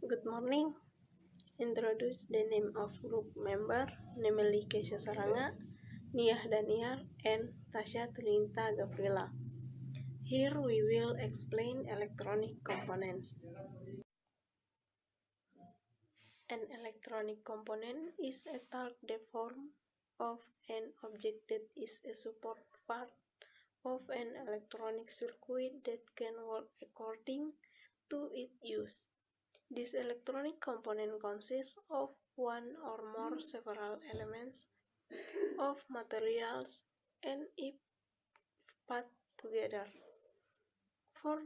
Good morning. Introduce the name of group member, namely Keisha Saranga, Niah Daniar, and Tasha Tulinta Gavrila. Here we will explain electronic components. An electronic component is a talk form of an object that is a support part of an electronic circuit that can work according to its use. This electronic component consists of one or more several elements of materials and if put together. For,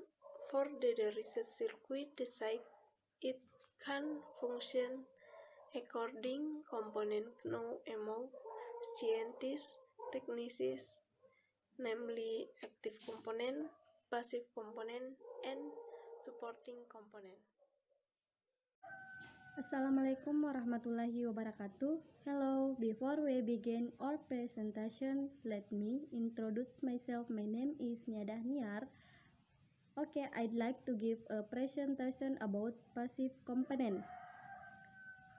for the research circuit, decide it can function according component know among scientists, technicians, namely active component, passive component, and supporting component. Assalamualaikum warahmatullahi wabarakatuh. Hello, before we begin our presentation, let me introduce myself. My name is Niadah Niar. Okay, I'd like to give a presentation about passive component.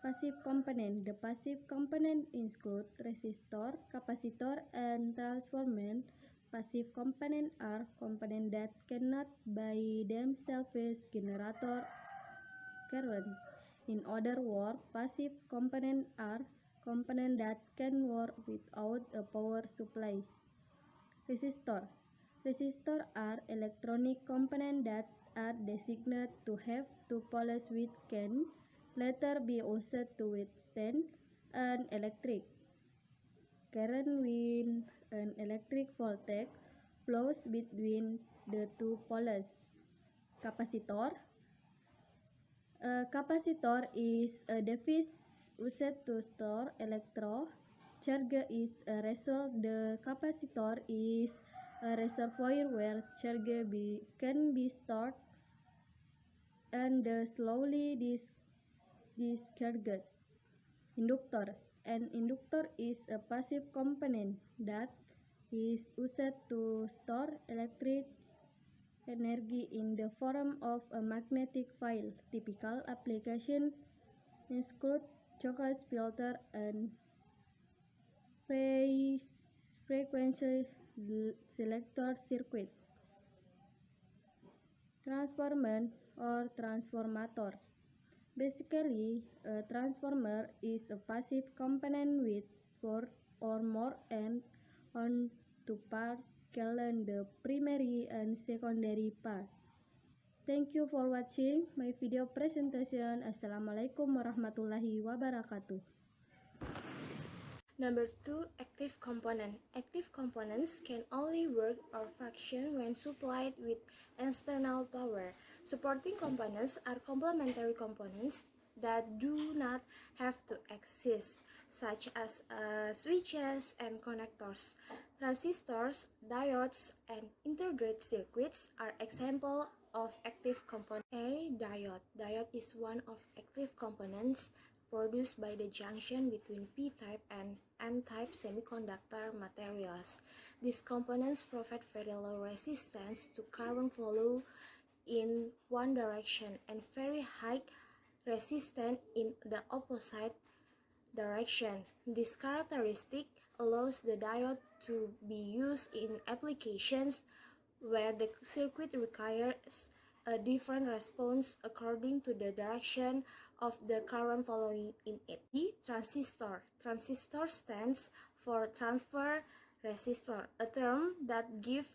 Passive component. The passive component include resistor, capacitor, and transformer. Passive components are components that cannot by themselves generate current. In other words, passive components are components that can work without a power supply. Resistor. Resistors are electronic components that are designed to have two poles which can later be used to withstand an electric current when an electric voltage flows between the two poles. Capacitor. A capacitor is a device used to store electro. Charge is a result. The capacitor is a reservoir where charge can be stored and slowly discharged. Inductor. An inductor is a passive component that is used to store electric energy in the form of a magnetic field. Typical applications include choice filter and frequency selector circuit. Transformer or transformator. Basically, a transformer is a passive component with four or more ends on two parts called the primary and secondary part. Thank you for watching my video presentation. Assalamualaikum warahmatullahi wabarakatuh. Number 2. Active component. Active components can only work or function when supplied with external power. Supporting components are complementary components that do not have to exist, such as switches and connectors. Transistors, diodes, and integrated circuits are examples of active components. A diode. Diode is one of active components produced by the junction between P-type and N-type semiconductor materials. These components provide very low resistance to current flow in one direction and very high resistance in the opposite direction. This characteristic allows the diode to be used in applications where the circuit requires a different response according to the direction of the current flowing in it. B. Transistor. Transistor stands for transfer resistor, a term that gives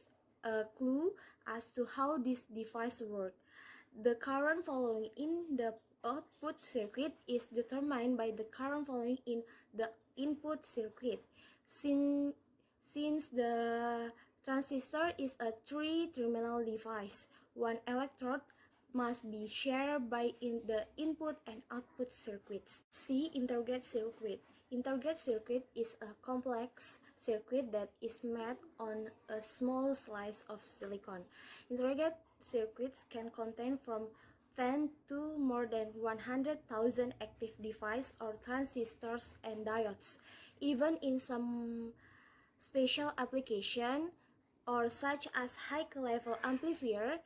a clue as to how this device works. The current flowing in the output circuit is determined by the current flowing in the input circuit. Since the transistor is a three-terminal device, one electrode must be shared by the input and output circuits. C. Integrated circuit. Integrated circuit is a complex circuit that is made on a small slice of silicon. Integrated circuits can contain from 10 to more than 100,000 active devices or transistors and diodes. Even in some special application or such as high-level amplifier,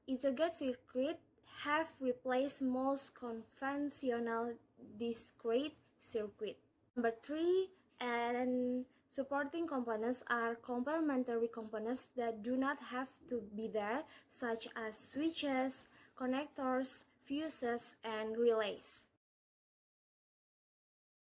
integrated circuit have replaced most conventional discrete circuit. Number 3, and supporting components are complementary components that do not have to be there, such as switches, connectors, fuses, and relays.